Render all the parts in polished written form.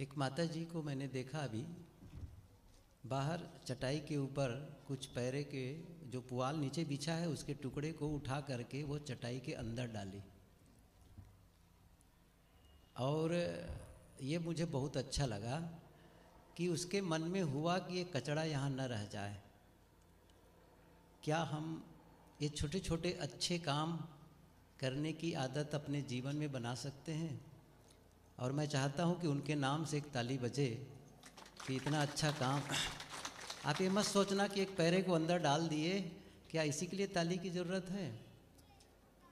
एक माता जी को मैंने देखा अभी बाहर चटाई के ऊपर कुछ पैरे के जो पुआल नीचे बिछा है उसके टुकड़े को उठा करके वो चटाई के अंदर डाली। और ये मुझे बहुत अच्छा लगा कि उसके मन में हुआ कि ये कचरा यहाँ न रह जाए। क्या हम ये छोटे छोटे अच्छे काम करने की आदत अपने जीवन में बना सकते हैं? और मैं चाहता हूँ कि उनके नाम से एक ताली बजे कि इतना अच्छा काम। आप ये मत सोचना कि एक पैरे को अंदर डाल दिए, क्या इसी के लिए ताली की ज़रूरत है?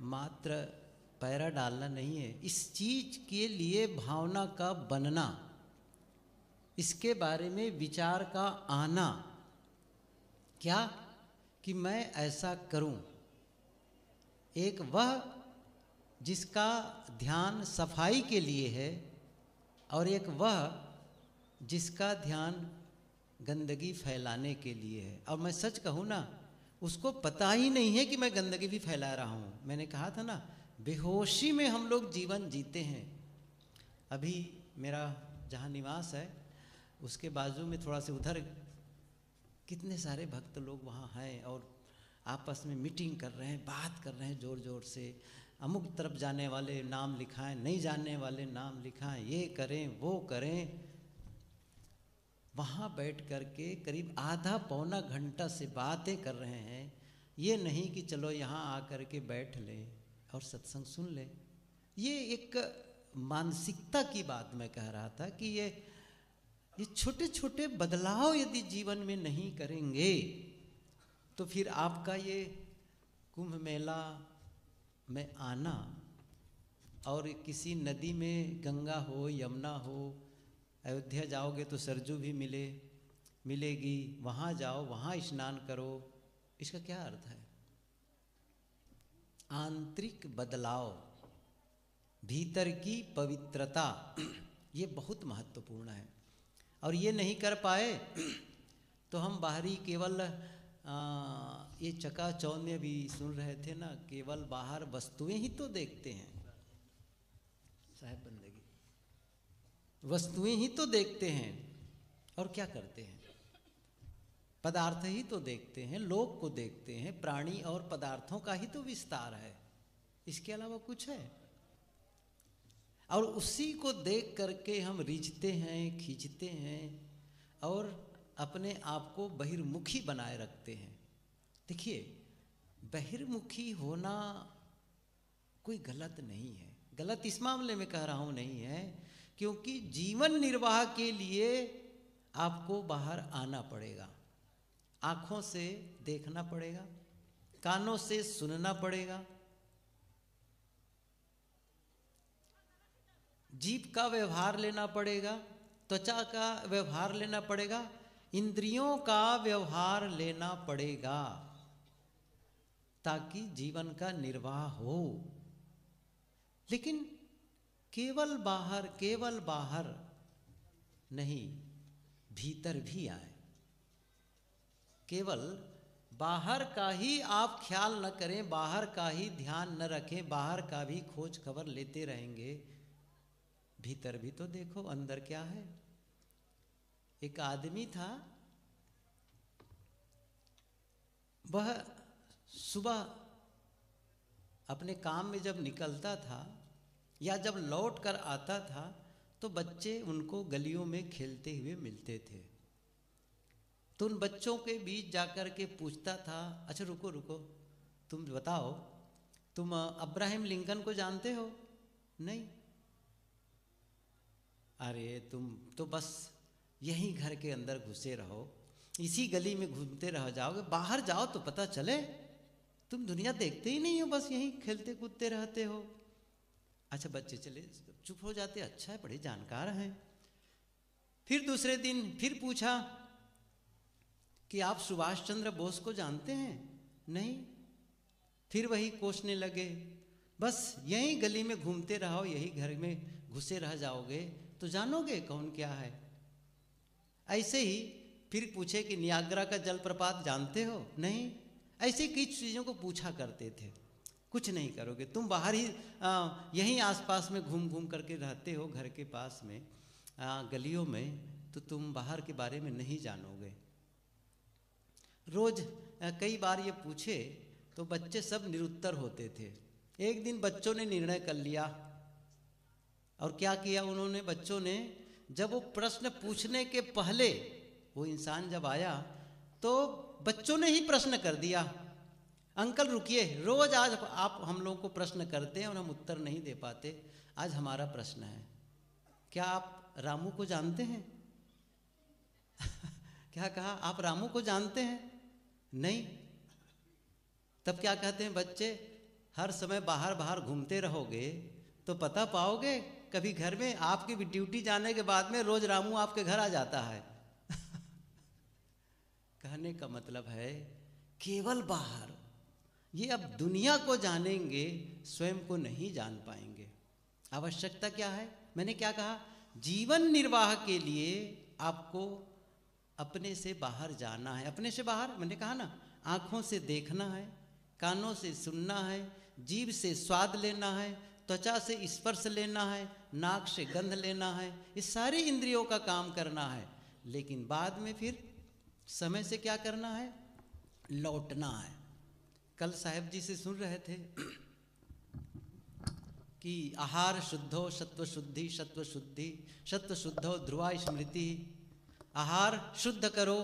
मात्र पैरा डालना नहीं है, इस चीज़ के लिए भावना का बनना, इसके बारे में विचार का आना, क्या कि मैं ऐसा करूं। एक वह जिसका ध्यान सफाई के लिए है और एक वह जिसका ध्यान गंदगी फैलाने के लिए है। और मैं सच कहूँ ना, उसको पता ही नहीं है कि मैं गंदगी भी फैला रहा हूँ। मैंने कहा था ना, बेहोशी में हम लोग जीवन जीते हैं। अभी मेरा जहाँ निवास है उसके बाजू में थोड़ा से उधर कितने सारे भक्त लोग वहाँ हैं और आपस में मीटिंग कर रहे हैं, बात कर रहे हैं ज़ोर ज़ोर से। अमुक तरफ जाने वाले नाम लिखाएं, नहीं जाने वाले नाम लिखाएं, ये करें वो करें। वहाँ बैठ कर के करीब आधा पौना घंटा से बातें कर रहे हैं। ये नहीं कि चलो यहाँ आकर के बैठ लें और सत्संग सुन लें। ये एक मानसिकता की बात मैं कह रहा था कि ये छोटे छोटे बदलाव यदि जीवन में नहीं करेंगे तो फिर आपका ये कुंभ मेला में आना और किसी नदी में, गंगा हो यमुना हो, अयोध्या जाओगे तो सरजू भी मिलेगी, वहाँ जाओ वहाँ स्नान करो, इसका क्या अर्थ है? आंतरिक बदलाव, भीतर की पवित्रता, ये बहुत महत्वपूर्ण है। और ये नहीं कर पाए तो हम बाहरी केवल ये चकाचौंध भी सुन रहे थे ना, केवल बाहर वस्तुएं ही तो देखते हैं साहब, बंदगी वस्तुएं ही तो देखते हैं। और क्या करते हैं? पदार्थ ही तो देखते हैं, लोक को देखते हैं, प्राणी और पदार्थों का ही तो विस्तार है, इसके अलावा कुछ है? और उसी को देख करके हम रिझते हैं, खींचते हैं और अपने आप को बहिर्मुखी बनाए रखते हैं। देखिए, बहिर्मुखी होना कोई गलत नहीं है, गलत इस मामले में कह रहा हूँ नहीं है, क्योंकि जीवन निर्वाह के लिए आपको बाहर आना पड़ेगा। आँखों से देखना पड़ेगा, कानों से सुनना पड़ेगा, जीभ का व्यवहार लेना पड़ेगा, त्वचा का व्यवहार लेना पड़ेगा, इंद्रियों का व्यवहार लेना पड़ेगा ताकि जीवन का निर्वाह हो। लेकिन केवल बाहर नहीं, भीतर भी आए। केवल बाहर का ही आप ख्याल न करें, बाहर का ही ध्यान न रखें, बाहर का भी खोज खबर लेते रहेंगे, भीतर भी तो देखो अंदर क्या है। एक आदमी था, वह सुबह अपने काम में जब निकलता था या जब लौट कर आता था तो बच्चे उनको गलियों में खेलते हुए मिलते थे। तो उन बच्चों के बीच जाकर के पूछता था, अच्छा रुको रुको, तुम बताओ, तुम अब्राहम लिंकन को जानते हो? नहीं। अरे तुम तो बस यहीं घर के अंदर घुसे रहो, इसी गली में घूमते रह जाओगे, बाहर जाओ तो पता चले, तुम दुनिया देखते ही नहीं हो, बस यहीं खेलते कूदते रहते हो। अच्छा, बच्चे चले चुप हो जाते, अच्छा है, बड़े जानकार हैं। फिर दूसरे दिन फिर पूछा कि आप सुभाष चंद्र बोस को जानते हैं? नहीं। फिर वही कोसने लगे, बस यहीं गली में घूमते रहो, यही घर में घुसे रह जाओगे तो जानोगे कौन क्या है। ऐसे ही फिर पूछे कि नियाग्रा का जलप्रपात जानते हो? नहीं। ऐसे कई चीज़ों को पूछा करते थे। कुछ नहीं करोगे, तुम बाहर ही यहीं आसपास में घूम घूम करके रहते हो, घर के पास में गलियों में, तो तुम बाहर के बारे में नहीं जानोगे। रोज कई बार ये पूछे तो बच्चे सब निरुत्तर होते थे। एक दिन बच्चों ने निर्णय कर लिया, और क्या किया उन्होंने, बच्चों ने जब वो प्रश्न पूछने के पहले वो इंसान जब आया तो बच्चों ने ही प्रश्न कर दिया, अंकल रुकिए, रोज आज आप हम लोगों को प्रश्न करते हैं और हम उत्तर नहीं दे पाते, आज हमारा प्रश्न है, क्या आप रामू को जानते हैं? क्या कहा, आप रामू को जानते हैं? नहीं। तब क्या कहते हैं बच्चे, हर समय बाहर बाहर घूमते रहोगे तो पता पाओगे, कभी घर में आपकी भी ड्यूटी जाने के बाद में रोज रामू आपके घर आ जाता है। कहने का मतलब है केवल बाहर, ये अब दुनिया को जानेंगे, स्वयं को नहीं जान पाएंगे। आवश्यकता क्या है, मैंने क्या कहा, जीवन निर्वाह के लिए आपको अपने से बाहर जाना है। अपने से बाहर मैंने कहा ना, आँखों से देखना है, कानों से सुनना है, जीभ से स्वाद लेना है, त्वचा से स्पर्श लेना है, नाक से गंध लेना है, ये सारी इंद्रियों का काम करना है। लेकिन बाद में फिर समय से क्या करना है, लौटना है। कल साहेब जी से सुन रहे थे कि आहार शुद्धो सत्व शुद्धि, सत्व शुद्धि सत्व शुद्धो ध्रुवा स्मृति। आहार शुद्ध करो,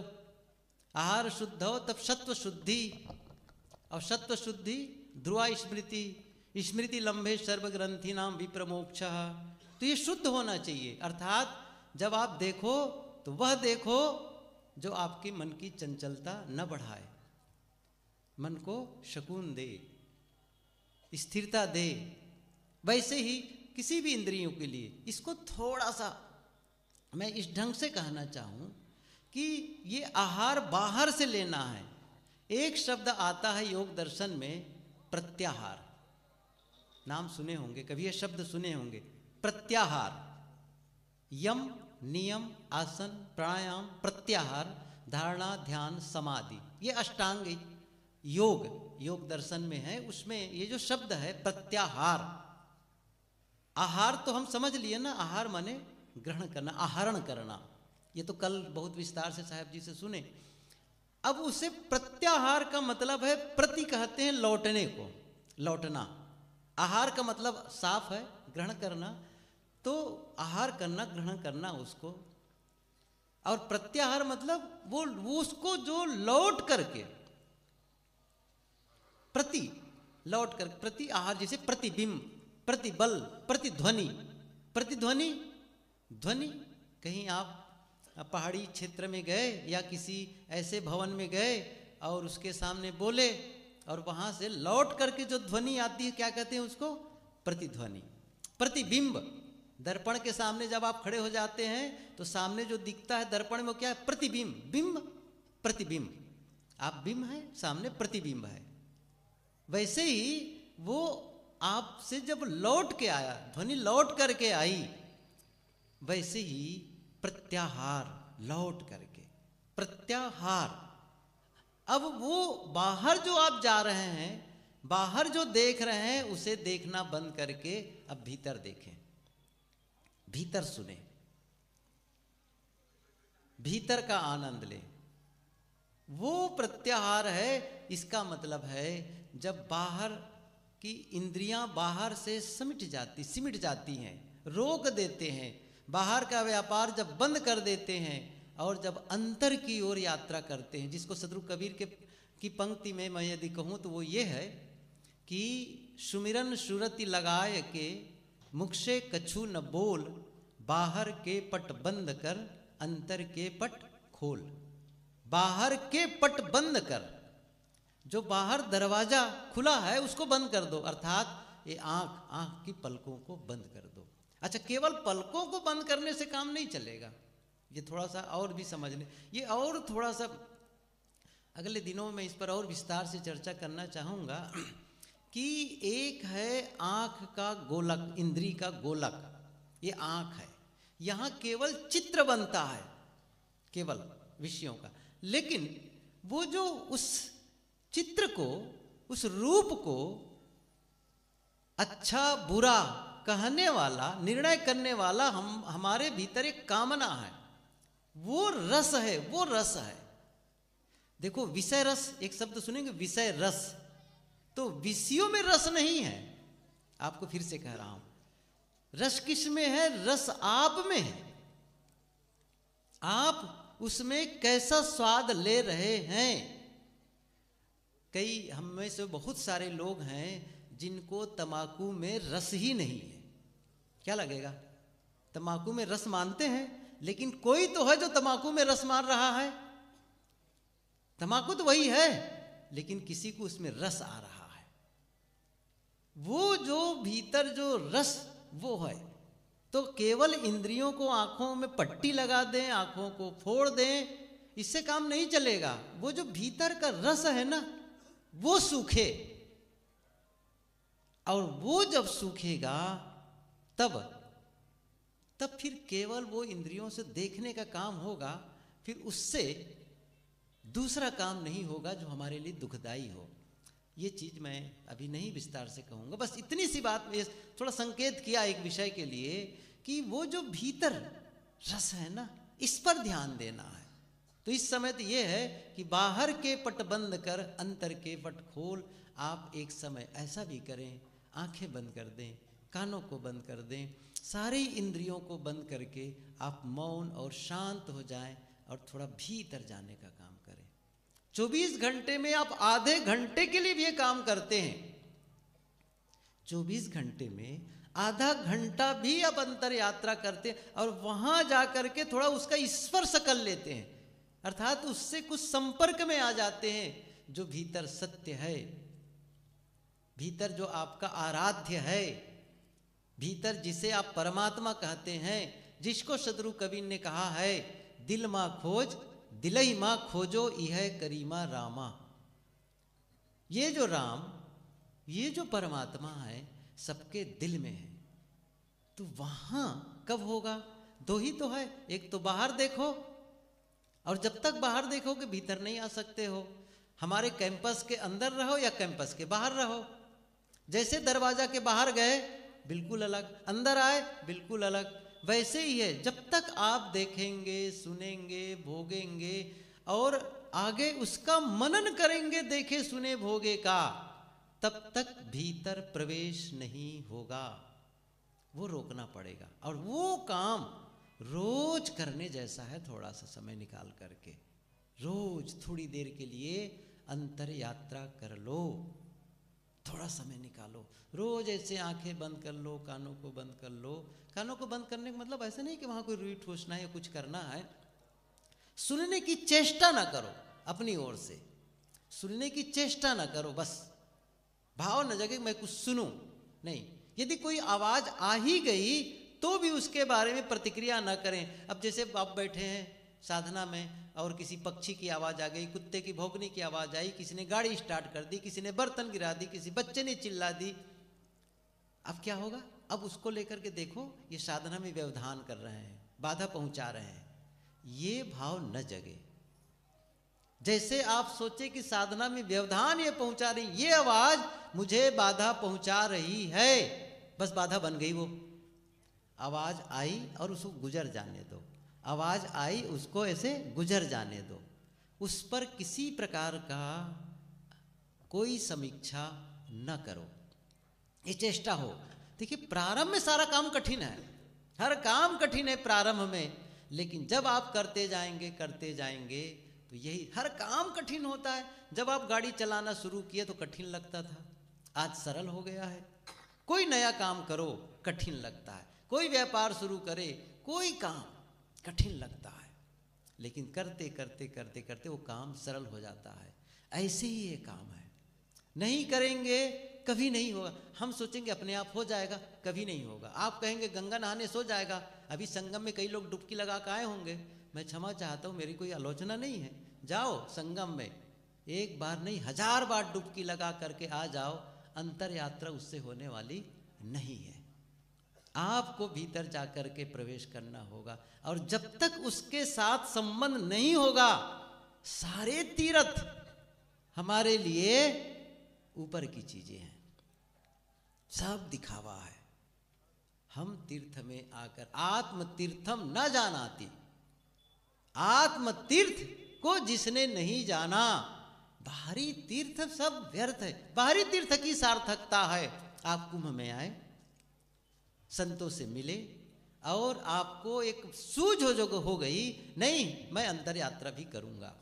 आहार शुद्ध हो तब सत्व शुद्धि, और सत्व शुद्धि ध्रुवा स्मृति, स्मृति लंबे सर्वग्रंथि नाम विप्रमोक्ष। तो ये शुद्ध होना चाहिए, अर्थात जब आप देखो तो वह देखो जो आपके मन की चंचलता न बढ़ाए, मन को शकून दे, स्थिरता दे। वैसे ही किसी भी इंद्रियों के लिए इसको थोड़ा सा मैं इस ढंग से कहना चाहूँ कि ये आहार बाहर से लेना है। एक शब्द आता है योग दर्शन में, प्रत्याहार, नाम सुने होंगे, कभी ये शब्द सुने होंगे, प्रत्याहार। यम, नियम, आसन, प्राणायाम, प्रत्याहार, धारणा, ध्यान, समाधि, ये अष्टांग योग दर्शन में है। उसमें ये जो शब्द है प्रत्याहार, आहार तो हम समझ लिए ना, आहार माने ग्रहण करना, आहरण करना, ये तो कल बहुत विस्तार से साहब जी से सुने। अब उसे प्रत्याहार का मतलब है, प्रति कहते हैं लौटने को, लौटना। आहार का मतलब साफ है ग्रहण करना, तो आहार करना, ग्रहण करना उसको। और प्रत्याहार मतलब वो उसको जो लौट करके, प्रति लौट कर, प्रति आहार जैसे प्रतिबिंब, प्रतिबल, प्रतिध्वनि। प्रतिध्वनि, ध्वनि, कहीं आप पहाड़ी क्षेत्र में गए या किसी ऐसे भवन में गए और उसके सामने बोले और वहां से लौट करके जो ध्वनि आती है, क्या कहते हैं उसको, प्रतिध्वनि। प्रतिबिंब, दर्पण के सामने जब आप खड़े हो जाते हैं तो सामने जो दिखता है दर्पण में, वो क्या है, प्रतिबिंब। बिंब, प्रतिबिंब, आप बिंब है, सामने प्रतिबिंब है। वैसे ही वो आपसे जब लौट के आया, ध्वनि लौट करके आई, वैसे ही प्रत्याहार, लौट करके प्रत्याहार। अब वो बाहर जो आप जा रहे हैं, बाहर जो देख रहे हैं, उसे देखना बंद करके अब भीतर देखें, भीतर सुने, भीतर का आनंद ले। वो प्रत्याहार है। इसका मतलब है जब बाहर की इंद्रियां बाहर से सिमट जाती हैं, रोक देते हैं, बाहर का व्यापार जब बंद कर देते हैं और जब अंतर की ओर यात्रा करते हैं, जिसको सदगुरु कबीर की पंक्ति में मैं यदि कहूँ तो वो ये है कि सुमिरन सुरति लगाए के, मुख से कछु न बोल, बाहर के पट बंद कर, अंतर के पट खोल। बाहर के पट बंद कर, जो बाहर दरवाजा खुला है उसको बंद कर दो, अर्थात ये आंख की पलकों को बंद कर दो। अच्छा, केवल पलकों को बंद करने से काम नहीं चलेगा, ये थोड़ा सा और भी समझ लें। ये और थोड़ा सा अगले दिनों में इस पर और विस्तार से चर्चा करना चाहूँगा कि एक है आँख का गोलक, इंद्री का गोलक, ये आँख है, यहाँ केवल चित्र बनता है, केवल विषयों का। लेकिन वो जो उस चित्र को, उस रूप को अच्छा बुरा कहने वाला, निर्णय करने वाला हमारे भीतर एक कामना है, वो रस है, वो रस है। देखो विषय रस, एक शब्द सुनेंगे विषय रस, तो विषयों में रस नहीं है। आपको फिर से कह रहा हूं, रस किस में है? रस आप में है। आप उसमें कैसा स्वाद ले रहे हैं। कई हम में से बहुत सारे लोग हैं जिनको तंबाकू में रस ही नहीं है। क्या लगेगा? तंबाकू में रस मानते हैं, लेकिन कोई तो है जो तंबाकू में रस मान रहा है। तंबाकू तो वही है, लेकिन किसी को उसमें रस आ रहा है। वो जो भीतर जो रस वो है। तो केवल इंद्रियों को आंखों में पट्टी लगा दें, आंखों को फोड़ दें, इससे काम नहीं चलेगा। वो जो भीतर का रस है ना, वो सूखे, और वो जब सूखेगा तब फिर केवल वो इंद्रियों से देखने का काम होगा। फिर उससे दूसरा काम नहीं होगा जो हमारे लिए दुखदाई हो। ये चीज मैं अभी नहीं विस्तार से कहूंगा, बस इतनी सी बात में थोड़ा संकेत किया एक विषय के लिए कि वो जो भीतर रस है ना, इस पर ध्यान देना है। तो इस समय तो ये है कि बाहर के पट बंद कर, अंतर के पट खोल। आप एक समय ऐसा भी करें, आंखें बंद कर दें, कानों को बंद कर दें, सारी इंद्रियों को बंद करके आप मौन और शांत हो जाएं और थोड़ा भीतर जाने का काम करें। 24 घंटे में आप आधे घंटे के लिए भी ये काम करते हैं। 24 घंटे में आधा घंटा भी आप अंतर यात्रा करते हैं और वहां जाकर के थोड़ा उसका स्पर्श कर लेते हैं, अर्थात उससे कुछ संपर्क में आ जाते हैं। जो भीतर सत्य है, भीतर जो आपका आराध्य है, भीतर जिसे आप परमात्मा कहते हैं, जिसको सदगुरु कबीर ने कहा है, दिल मां खोज दिलई मां खोजो इह करीमा रामा। ये जो राम, ये जो परमात्मा है, सबके दिल में है। तो वहां कब होगा? दो ही तो है, एक तो बाहर देखो, और जब तक बाहर देखोगे भीतर नहीं आ सकते हो। हमारे कैंपस के अंदर रहो या कैंपस के बाहर रहो, जैसे दरवाजा के बाहर गए बिल्कुल अलग, अंदर आए बिल्कुल अलग, वैसे ही है। जब तक आप देखेंगे, सुनेंगे, भोगेंगे और आगे उसका मनन करेंगे, देखे सुने भोगे का, तब तक भीतर प्रवेश नहीं होगा। वो रोकना पड़ेगा, और वो काम रोज करने जैसा है। थोड़ा सा समय निकाल करके रोज थोड़ी देर के लिए अंतर यात्रा कर लो, थोड़ा समय निकालो। रोज ऐसे आंखें बंद कर लो, कानों को बंद कर लो। कानों को बंद करने का मतलब ऐसा नहीं कि वहां कोई रुई ठूसना है या कुछ करना है। सुनने की चेष्टा ना करो, अपनी ओर से सुनने की चेष्टा ना करो। बस भाव न जगे मैं कुछ सुनूं, नहीं। यदि कोई आवाज आ ही गई तो भी उसके बारे में प्रतिक्रिया न करें। अब जैसे आप बैठे हैं साधना में और किसी पक्षी की आवाज आ गई, कुत्ते की भौंकने की आवाज आई, किसी ने गाड़ी स्टार्ट कर दी, किसी ने बर्तन गिरा दी, किसी बच्चे ने चिल्ला दी, अब क्या होगा? अब उसको लेकर के देखो, ये साधना में व्यवधान कर रहे हैं, बाधा पहुंचा रहे हैं। ये भाव न जगे। जैसे आप सोचे कि साधना में व्यवधान ये पहुंचा रही, ये आवाज मुझे बाधा पहुंचा रही है, बस बाधा बन गई। वो आवाज आई और उसको गुजर जाने दो, आवाज आई उसको ऐसे गुजर जाने दो। उस पर किसी प्रकार का कोई समीक्षा न करो, ये चेष्टा हो। देखिए प्रारंभ में सारा काम कठिन है, हर काम कठिन है प्रारंभ में, लेकिन जब आप करते जाएंगे तो यही हर काम कठिन होता है। जब आप गाड़ी चलाना शुरू किए तो कठिन लगता था, आज सरल हो गया है। कोई नया काम करो कठिन लगता है, कोई व्यापार शुरू करे, कोई काम कठिन लगता है, लेकिन करते करते वो काम सरल हो जाता है। ऐसे ही ये काम है, नहीं करेंगे कभी नहीं होगा। हम सोचेंगे अपने आप हो जाएगा, कभी नहीं होगा। आप कहेंगे गंगा नहाने सो जाएगा, अभी संगम में कई लोग डुबकी लगा के आए होंगे, मैं क्षमा चाहता हूँ, मेरी कोई आलोचना नहीं है। जाओ संगम में, एक बार नहीं 1000 बार डुबकी लगा करके आ जाओ, अंतर यात्रा उससे होने वाली नहीं है। आपको भीतर जाकर के प्रवेश करना होगा, और जब तक उसके साथ संबंध नहीं होगा, सारे तीर्थ हमारे लिए ऊपर की चीजें हैं, सब दिखावा है। हम तीर्थ में आकर आत्म तीर्थम न जानाति, आत्म तीर्थ को जिसने नहीं जाना, बाहरी तीर्थ सब व्यर्थ है। बाहरी तीर्थ की सार्थकता है आप कुंभ में आए, संतों से मिले और आपको एक सूझ हो गई, नहीं मैं अंतर यात्रा भी करूंगा,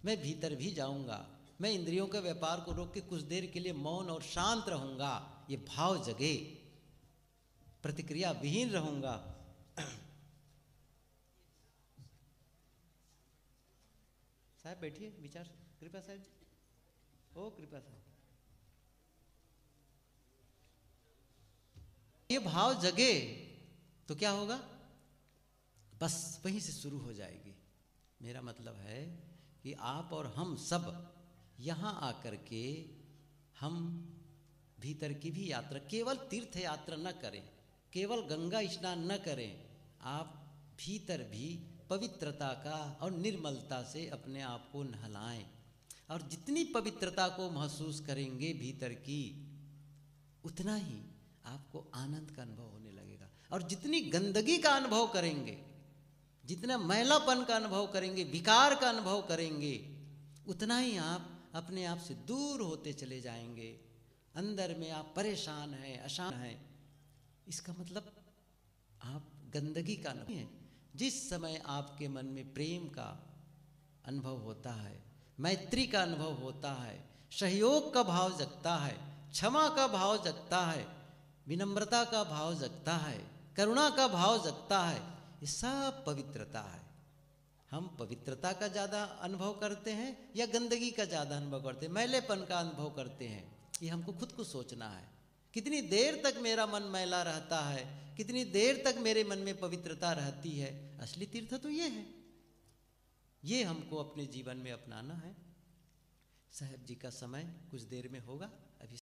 मैं भीतर भी जाऊंगा, मैं इंद्रियों के व्यापार को रोक के कुछ देर के लिए मौन और शांत रहूंगा, ये भाव जगे, प्रतिक्रिया विहीन रहूंगा। साहब बैठिए, विचार कृपा साहब, ओ कृपा साहब, ये भाव जगे तो क्या होगा, बस वहीं से शुरू हो जाएगी। मेरा मतलब है कि आप और हम सब यहाँ आकर के हम भीतर की भी यात्रा, केवल तीर्थ यात्रा न करें, केवल गंगा स्नान न करें, आप भीतर भी पवित्रता का और निर्मलता से अपने आप को नहलाएं। और जितनी पवित्रता को महसूस करेंगे भीतर की, उतना ही आपको आनंद का अनुभव होने लगेगा। और जितनी गंदगी का अनुभव करेंगे, जितना मैलापन का अनुभव करेंगे, विकार का अनुभव करेंगे, उतना ही आप अपने आप से दूर होते चले जाएंगे। अंदर में आप परेशान हैं, अशांत हैं, इसका मतलब आप गंदगी का अनुभव है। जिस समय आपके मन में प्रेम का अनुभव होता है, मैत्री का अनुभव होता है, सहयोग का भाव जगता है, क्षमा का भाव जगता है, विनम्रता का भाव जगता है, करुणा का भाव जगता है, ये सब पवित्रता है। हम पवित्रता का ज़्यादा अनुभव करते हैं या गंदगी का ज़्यादा अनुभव करते हैं, मैलेपन का अनुभव करते हैं, ये हमको खुद को सोचना है। कितनी देर तक मेरा मन मैला रहता है, कितनी देर तक मेरे मन में पवित्रता रहती है। असली तीर्थ तो ये है, ये हमको अपने जीवन में अपनाना है। साहब जी का समय कुछ देर में होगा, अभी